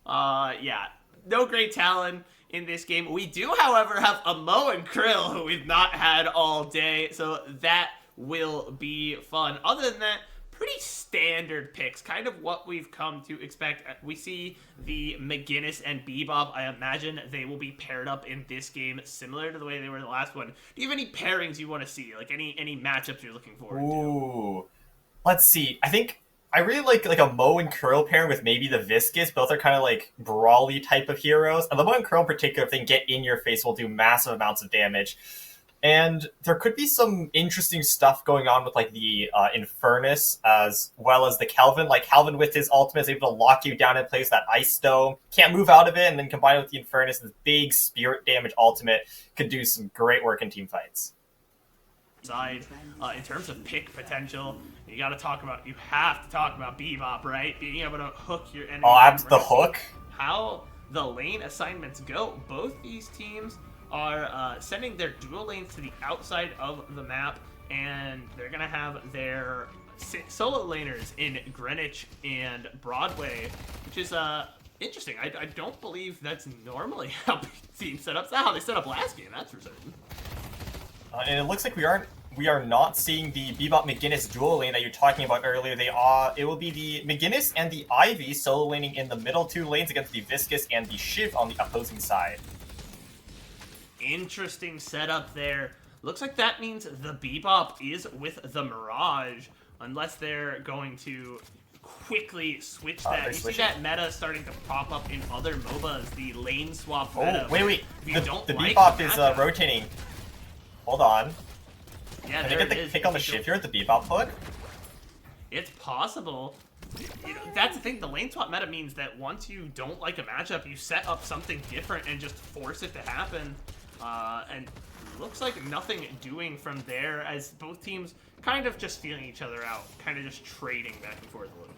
Yeah, no great Talon in this game. We do, however, have a Mo and Krill who we've not had all day, so that will be fun. Other than that, pretty standard picks, kind of what we've come to expect. We see the McGinnis and Bebop. I imagine they will be paired up in this game, similar to the way they were in the last one. Do you have any pairings you want to see? Like any matchups you're looking forward to? Ooh. Let's see. I think I really like a Mo and Curl pairing with maybe the Viscous. Both are kind of like brawly type of heroes. And the Mo and Curl in particular, if they can get in your face, will do massive amounts of damage. And there could be some interesting stuff going on with like the Infernus as well as the Kelvin. Like Kelvin with his ultimate is able to lock you down in place, that ice dome. Can't move out of it, and then combine it with the Infernus, this big spirit damage ultimate could do some great work in team fights. Side, in terms of pick potential, you have to talk about Bebop, right? Being able to hook your enemy. Oh, the hook? How the lane assignments go. Both these teams are sending their dual lanes to the outside of the map, and they're going to have their solo laners in Greenwich and Broadway, which is interesting. I don't believe that's normally how teams set up. It's not how they set up last game, that's for certain. And it looks like we are not seeing the Bebop McGinnis dual lane that you're talking about earlier. It will be the McGinnis and the Ivy solo laning in the middle two lanes against the Viscous and the Shiv on the opposing side. Interesting setup there. Looks like that means the Bebop is with the Mirage, unless they're going to quickly switch that. You see that meta starting to pop up in other MOBAs, the lane swap meta. Oh, wait. The like Bebop is rotating. Hold on. Yeah, Can they get the kick on the Shiv here at the Bebop hook? It's possible. That's the thing, the lane swap meta means that once you don't like a matchup, you set up something different and just force it to happen. And looks like nothing doing from there, as both teams kind of just feeling each other out, kind of just trading back and forth a little bit.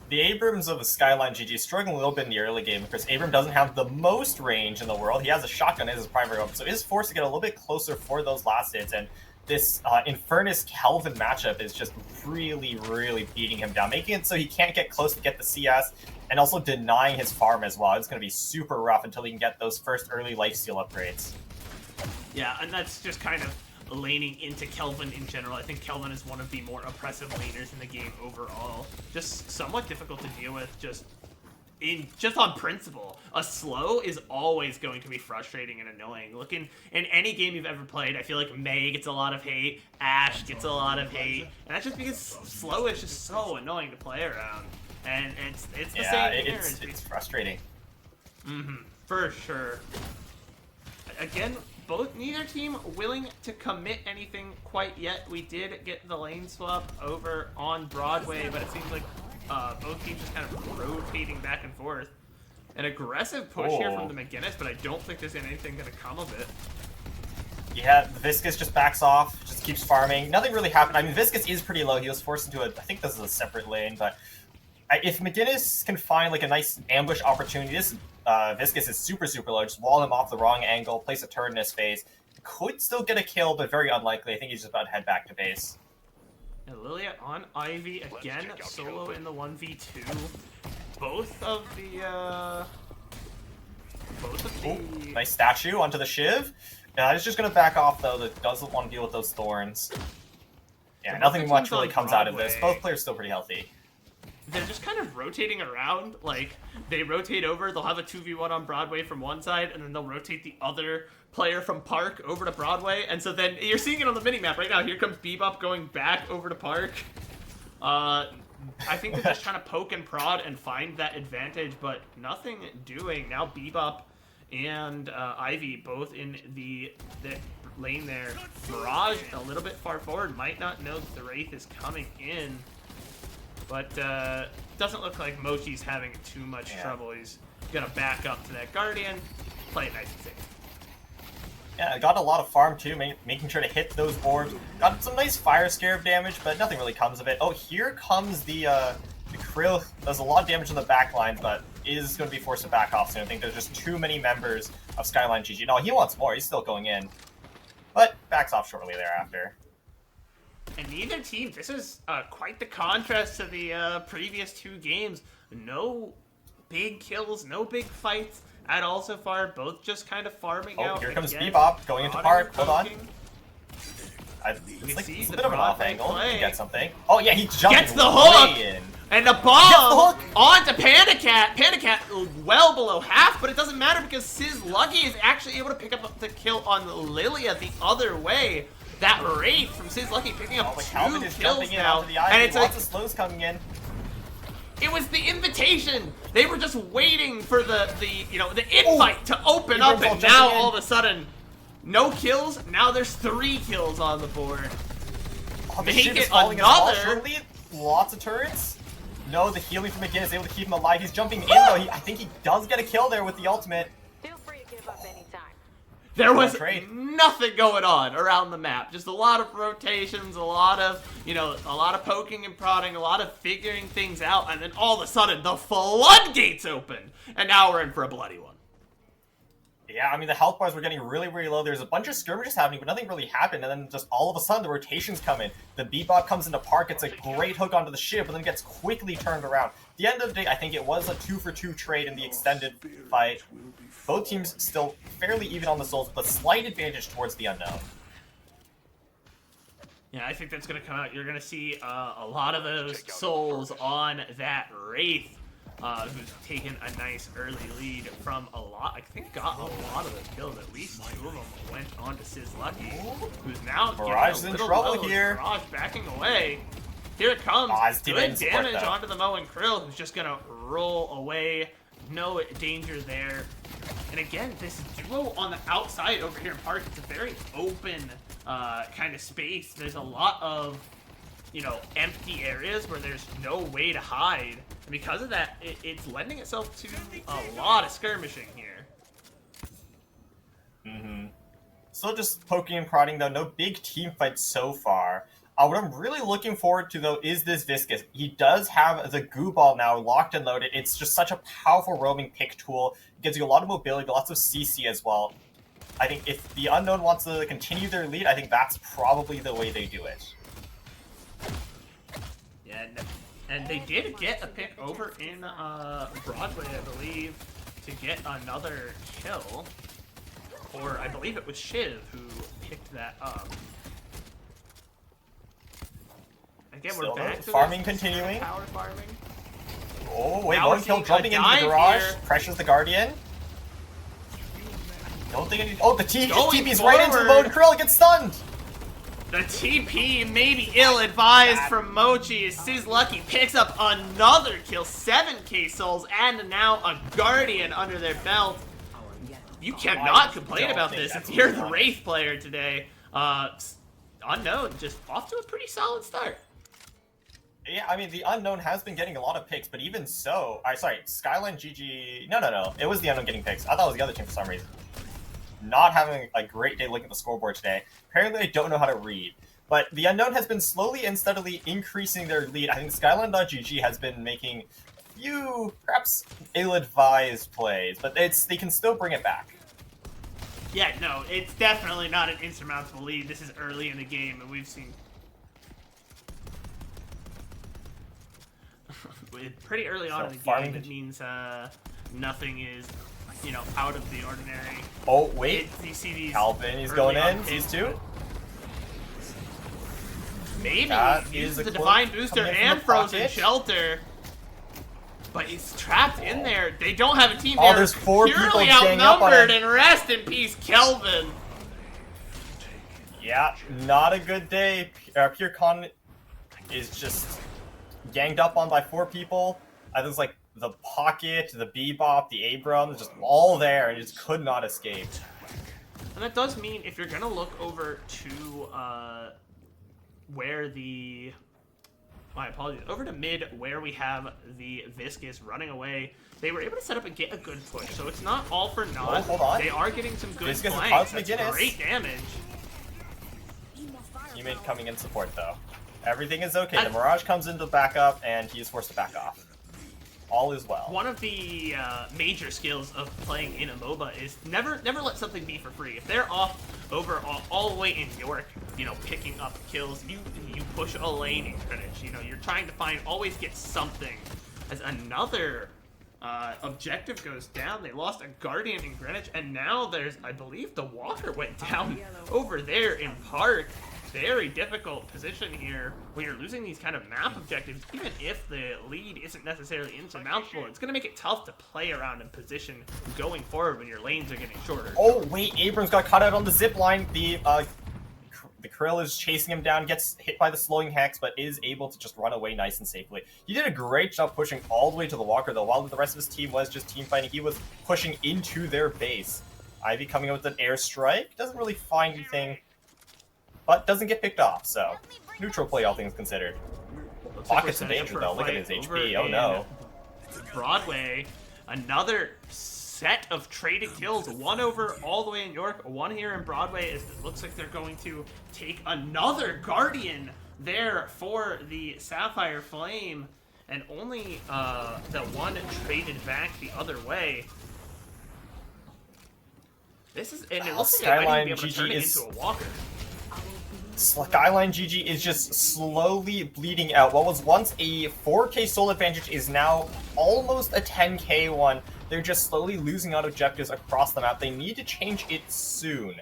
The Abrams of the SkylineGG struggling a little bit in the early game because Abram doesn't have the most range in the world. He has a shotgun as his primary weapon, so is forced to get a little bit closer for those last hits. And this Infernus Kelvin matchup is just really, really beating him down, making it so he can't get close to get the CS, and also denying his farm as well. It's going to be super rough until he can get those first early lifesteal upgrades. Yeah, and that's just kind of laning into Kelvin in general. I think Kelvin is one of the more oppressive laners in the game overall. Just somewhat difficult to deal with, just on principle. A slow is always going to be frustrating and annoying. Look, in any game you've ever played, I feel like May gets a lot of hate, Ashe gets a lot of hate, and that's just because slow is just so annoying to play around. And it's the same here. It's frustrating. For sure. Again, neither team willing to commit anything quite yet. We did get the lane swap over on Broadway, but it seems like both teams just kind of rotating back and forth. An aggressive push here from the McGinnis, but I don't think there's anything going to come of it. Yeah, the Viscous just backs off, just keeps farming. Nothing really happened. I mean, Viscous is pretty low. He was forced into I think this is a separate lane, but if McGinnis can find like a nice ambush opportunity, this Viscous is super, super low. Just wall him off the wrong angle, place a turret in his face. Could still get a kill, but very unlikely. I think he's just about to head back to base. And Lilia on Ivy again, solo in the 1v2. Both of the nice statue onto the Shiv. He's just going to back off, though. That doesn't want to deal with those thorns. Yeah, nothing much really comes out of this. Both players still pretty healthy. They're just kind of rotating around. Like, they rotate over, they'll have a 2v1 on Broadway from one side, and then they'll rotate the other player from Park over to Broadway. And so then, you're seeing it on the minimap right now. Here comes Bebop going back over to Park. I think they're just trying to poke and prod and find that advantage, but nothing doing. Now Bebop and Ivy both in the lane there. Mirage a little bit far forward, might not know that the Wraith is coming in. But doesn't look like Mochi's having too much trouble. He's gonna back up to that Guardian, play it nice and safe. Yeah, got a lot of farm too, making sure to hit those orbs. Got some nice fire scarab damage, but nothing really comes of it. Oh, here comes the krill. Does a lot of damage on the back line, but is going to be forced to back off soon. I think there's just too many members of SkylineGG. No, he wants more. He's still going in, but backs off shortly thereafter. And neither team, this is quite the contrast to the previous two games. No big kills, no big fights at all so far. Both just kind of farming out. Oh, here comes again. Bebop going into Park. Hold on. Poking. It's like it's a the bit of an off broad angle play. to get something. Oh yeah, he jumped Gets the hook! in. And the bomb onto Panicat. Panicat well below half, but it doesn't matter because SkylineGG is actually able to pick up the kill on Lilia the other way. That Wraith from SkylineGG picking up Kelvin 2 is kills jumping in now. onto the eye. And it's Lots like, of slows coming in. it was the invitation. They were just waiting for the invite to open up, and now all of a sudden, no kills. Now there's 3 kills on the board. Oh, the Make shit is it falling as well, another. surely. Lots of turrets. No, the healing from McGinnis is able to keep him alive. He's jumping in though. I think he does get a kill there with the ultimate. Feel free to give up anytime. There was nothing going on around the map. Just a lot of rotations, a lot of poking and prodding, a lot of figuring things out, and then all of a sudden the floodgates open, and now we're in for a bloody one. Yeah, I mean, the health bars were getting really, really low. There's a bunch of skirmishes happening, but nothing really happened. And then just all of a sudden, the rotations come in. The Bebop comes into Park. It's a great hook onto the ship, but then gets quickly turned around. At the end of the day, I think it was a 2-for-2 trade in the extended fight. Both teams still fairly even on the souls, but slight advantage towards the unknown. Yeah, I think that's going to come out. You're going to see a lot of those souls on that Wraith. Who's taken a nice early lead from a lot. I think got a lot of those kills. At least 2 of them went on to SkylineGG, who's now Mirage is in trouble here. Mirage backing away. Here it comes. Good damage onto the Mo and Krill, who's just gonna roll away. No danger there. And again, this duo on the outside over here in Park, it's a very open kind of space. There's a lot of empty areas where there's no way to hide. And because of that, it's lending itself to a lot of skirmishing here. Still just poking and prodding, though. No big team fights so far. What I'm really looking forward to, though, is this Viscous. He does have the goo ball now locked and loaded. It's just such a powerful roaming pick tool. It gives you a lot of mobility, lots of CC as well. I think if the Unknown wants to continue their lead, I think that's probably the way they do it. Yeah, and they did get a pick over in Broadway, I believe, to get another kill. Or I believe it was Shiv who picked that up. Again, we're back to farming continuing. Power farming. Oh, wait, one kill jumping into the garage. Pressures the Guardian. Don't think any. Oh, the TP's right into the Mo and Krill. It gets stunned. The TP may be ill-advised from Mochi as SkylineGG picks up another kill, 7k souls, and now a Guardian under their belt. You cannot complain about this if you're the Wraith player today. Unknown just off to a pretty solid start. Yeah, I mean, the Unknown has been getting a lot of picks, but even so... sorry, SkylineGG... No. It was the Unknown getting picks. I thought it was the other team for some reason. Not having a great day looking at the scoreboard today. Apparently, I don't know how to read. But the Unknown has been slowly and steadily increasing their lead. I think SkylineGG has been making a few, perhaps, ill-advised plays, but they can still bring it back. Yeah, no, it's definitely not an insurmountable lead. This is early in the game, and we've seen... pretty early on in the game, it means nothing is, out of the ordinary. Oh, wait. You see these Kelvin, he's going in. Sees 2. Maybe use the Divine Booster and Frozen Shelter. But he's trapped in there. They don't have a team. Oh, there's 4 people purely staying up on outnumbered, him. and rest in peace, Kelvin. Yeah, not a good day. PureCon is just ganged up on by 4 people. I think it's like the Pocket, the Bebop, the Abrams, just all there, and just could not escape. And that does mean if you're gonna look over to where the... My apologies. Over to mid, where we have the Viscous running away, they were able to set up and get a good push. So it's not all for naught. Oh, hold on. They are getting some good Viscous flanks. That's McGinnis. Great damage. Teammate coming in support, though. Everything is okay. The Mirage comes into backup, and he is forced to back off. All is well. One of the major skills of playing in a MOBA is never let something be for free. If they're off over all the way in York, picking up kills, you push a lane in Greenwich. You're trying to always get something. As another Objective goes down. They lost a Guardian in Greenwich, and now there's, I believe, the Walker went down over there in Park. Very difficult position here when you're losing these kind of map objectives. Even if the lead isn't necessarily insurmountable, it's going to make it tough to play around in position going forward when your lanes are getting shorter. Oh, wait, Abrams got caught out on the zip line. The krill is chasing him down, gets hit by the slowing hex, but is able to just run away nice and safely. He did a great job pushing all the way to the Walker, though. While the rest of his team was just team fighting, he was pushing into their base. Ivy coming out with an airstrike. Doesn't really find anything, but doesn't get picked off, so neutral play, all things considered. Pockets of danger, though. Look at his HP. Oh, no. Broadway, another set of traded kills, one over all the way in York, one here in Broadway. It looks like they're going to take another Guardian there for the Sapphire Flame, and only the one traded back the other way. This is, and it looks like they might even be able to turn it into a Walker. SkylineGG is just slowly bleeding out. What was once a 4k soul advantage is now almost a 10k one. They're just slowly losing out objectives across the map. They need to change it soon.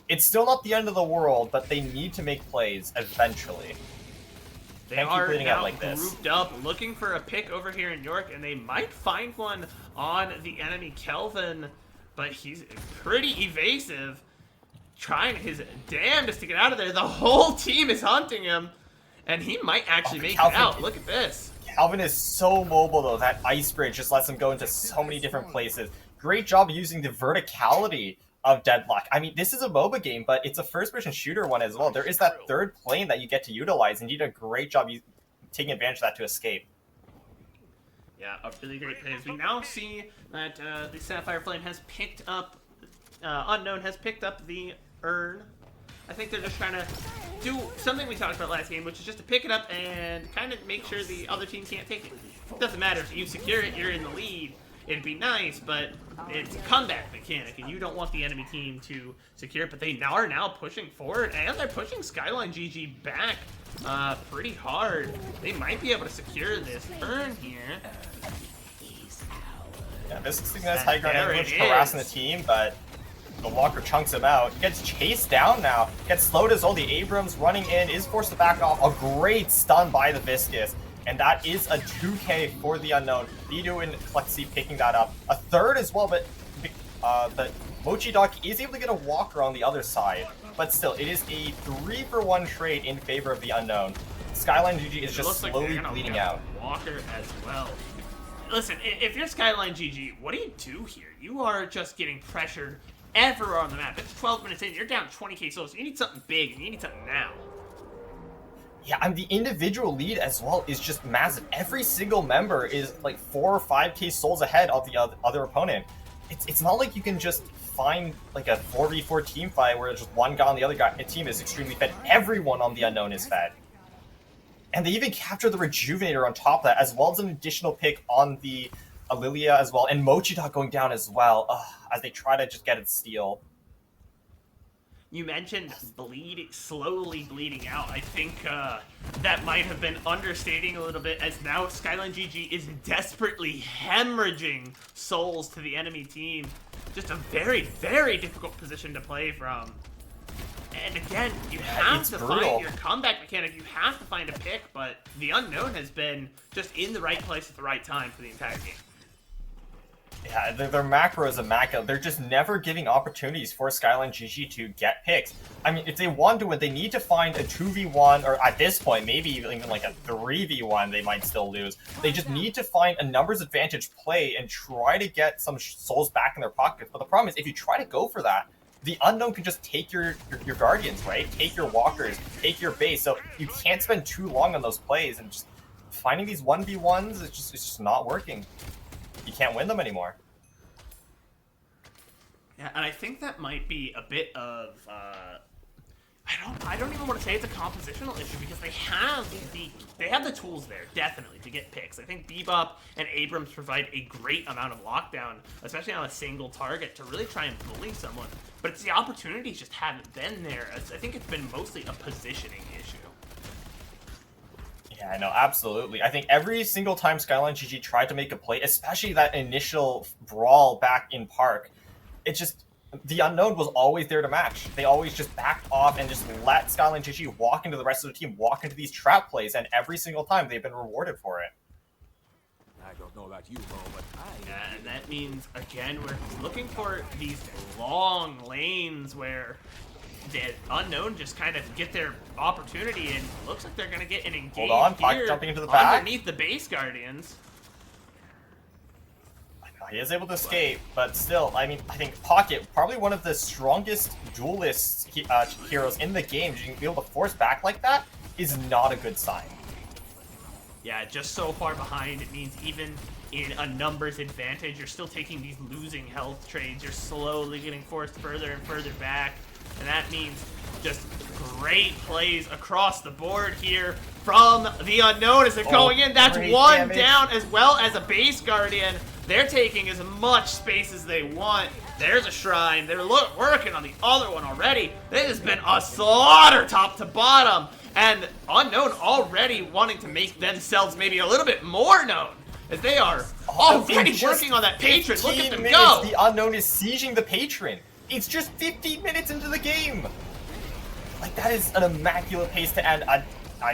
It's still not the end of the world, but they need to make plays eventually. They are now grouped up, looking for a pick over here in York, and they might find one on the enemy Kelvin, but he's pretty evasive. Trying his damnedest to get out of there. The whole team is hunting him, and he might actually make it out. Look at this. Kelvin is so mobile, though. That ice bridge just lets him go into so many different places. Great job using the verticality of Deadlock. I mean, this is a MOBA game, but it's a first-person shooter one as well. There is that third plane that you get to utilize, and you did a great job taking advantage of that to escape. Yeah, a really great play. As we now see that the Sapphire Flame has picked up, Unknown has picked up the urn. I think they're just trying to do something we talked about last game, which is just to pick it up and kind of make sure the other team can't take it. It doesn't matter if you secure it, you're in the lead. It'd be nice, but it's a comeback mechanic, and you don't want the enemy team to secure it. But they are now pushing forward, and they're pushing SkylineGG back pretty hard. They might be able to secure this urn here. Yeah, this is a nice high ground ambush harassing the team, but the Walker chunks him out. He gets chased down now. Gets slowed as well. The Abrams running in is forced to back off. A great stun by the Viscous. And that is a 2k for the Unknown. Vito and Plexi picking that up. A third as well, but Mochi Dog is able to get a Walker on the other side. But still, it is a 3-for-1 trade in favor of the Unknown. SkylineGG is just slowly bleeding out. Walker as well. Listen, if you're SkylineGG, what do here? You are just getting pressured everywhere on the map. It's 12 minutes in, you're down 20k souls. You need something big, and you need something now. Yeah, and the individual lead as well is just massive. Every single member is like 4 or 5k souls ahead of the other opponent. It's not like you can just find like a 4v4 team fight where just one guy on the other team is extremely fed. Everyone on the Unknown is fed. And they even capture the Rejuvenator on top of that, as well as an additional pick on the Lilia as well, and Mochi Dog going down as well, as they try to just get it steal. You mentioned slowly bleeding out. I think that might have been understating a little bit, as now SkylineGG is desperately hemorrhaging souls to the enemy team. Just a very, very difficult position to play from. And again, you have to find your comeback mechanic. You have to find a pick, but the Unknown has been just in the right place at the right time for the entire game. Yeah, their macro is immaculate. They're just never giving opportunities for SkylineGG to get picks. I mean, if they want to win, they need to find a 2v1, or at this point, maybe even like a 3v1 they might still lose. They just need to find a numbers advantage play and try to get some souls back in their pockets. But the problem is, if you try to go for that, the Unknown can just take your Guardians, right? Take your Walkers, take your base. So you can't spend too long on those plays, and just finding these 1v1s, it's just not working. You can't win them anymore. Yeah, and I think that might be a bit of I don't even want to say it's a compositional issue, because they have the tools there, definitely, to get picks. I think Bebop and Abrams provide a great amount of lockdown, especially on a single target, to really try and bully someone. But it's the opportunities just haven't been there. I think it's been mostly a positioning issue. Yeah, no, absolutely. I think every single time SkylineGG tried to make a play, especially that initial brawl back in Park, it just, the unknown was always there to match. They always just backed off and just let SkylineGG walk into the rest of the team, walk into these trap plays, and every single time they've been rewarded for it. I don't know about you, Mo, but Yeah, and that means, again, we're looking for these long lanes where the unknown just kind of get their opportunity, and looks like they're going to get an engage Hold on, Puck here jumping into the back. underneath the base guardians. He is able to escape, but still, I mean, I think Pocket, probably one of the strongest duelists heroes in the game, to be able to force back like that is not a good sign. Yeah, just so far behind, it means even in a numbers advantage, you're still taking these losing health trades. You're slowly getting forced further and further back, and that means just great plays across the board here from the unknown as they're going in. That's one damage down, as well as a base guardian. They're taking as much space as they want. There's a shrine. They're working on the other one already. It has been a slaughter top to bottom. And Unknown already wanting to make themselves maybe a little bit more known, as they are already working on that patron. Look at them go. The Unknown is sieging the patron. It's just 15 minutes into the game. Like, that is an immaculate pace to end.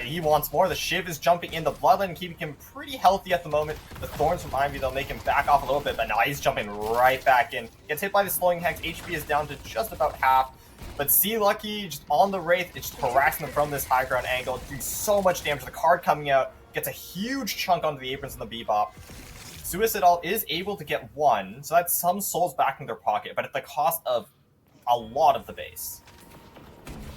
He wants more. The Shiv is jumping in. The Bloodline keeping him pretty healthy at the moment. The Thorns from Ivy, they'll make him back off a little bit, but now he's jumping right back in. Gets hit by the Slowing Hex. HP is down to just about half. But See Lucky, just on the Wraith, it's just harassing them from this high ground angle. Doing so much damage. The card coming out gets a huge chunk onto the Abrams and the Bebop. Suicidal is able to get one, so that's some souls back in their pocket, but at the cost of a lot of the base.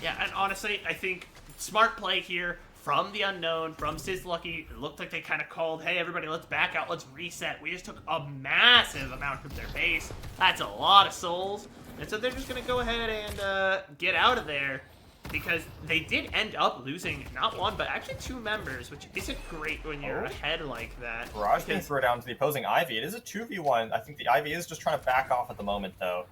Yeah, and honestly, I think smart play here from the unknown, from Lucky. It looked like they kind of called, hey, everybody, let's back out, let's reset. We just took a massive amount of their base. That's a lot of souls. And so they're just going to go ahead and get out of there, because they did end up losing not one, but actually two members, which isn't great when you're ahead like that. Barrage can throw down to the opposing Ivy. It is a 2v1. I think the Ivy is just trying to back off at the moment, though.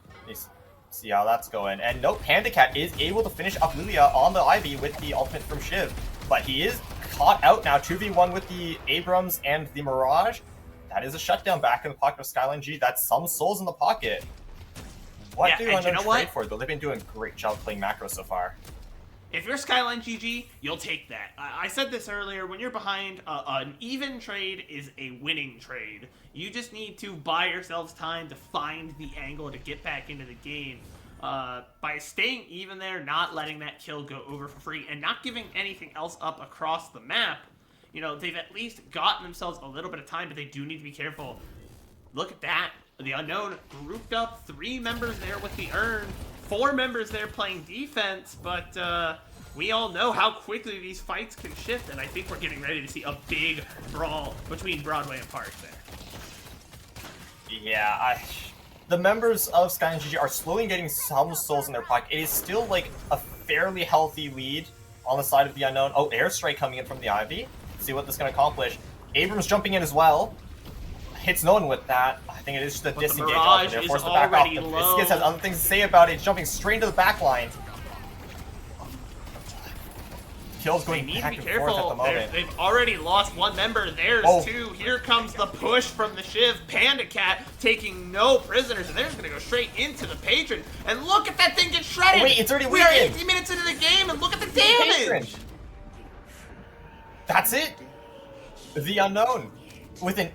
See how that's going. And no, Panda Cat is able to finish up Lilia on the Ivy with the ultimate from Shiv. But he is caught out now, 2v1 with the Abrams and the Mirage. That is a shutdown back in the pocket of SkylineGG. That's some souls in the pocket. What do Unknown trade for, though? They've been doing a great job playing macro so far. If you're SkylineGG, you'll take that. I said this earlier, when you're behind, an even trade is a winning trade. You just need to buy yourselves time to find the angle to get back into the game. By staying even there, not letting that kill go over for free, and not giving anything else up across the map, you know, they've at least gotten themselves a little bit of time, but they do need to be careful. Look at that. The Unknown grouped up 3 members there with the Urn, 4 members there playing defense, but we all know how quickly these fights can shift, and I think we're getting ready to see a big brawl between Broadway and Park there. Yeah, the members of SkylineGG are slowly getting some souls in their pocket. It is still like a fairly healthy lead on the side of the Unknown. Oh, airstrike coming in from the Ivy. Let's see what this is going to accomplish. Abrams jumping in as well. Hits no one with that. I think it is just a disengage off, and they're forced to back off. The Viscous has other things to say about it. He's jumping straight into the back line. Kills going back and forth at the moment. They've already lost 1 member. There's 2. Here comes the push from the Shiv. Panda Cat taking no prisoners, and they're just going to go straight into the patron. And look at that thing get shredded. Oh, wait, it's already We are 18 minutes into the game, and look at the damage. That's it. The Unknown with an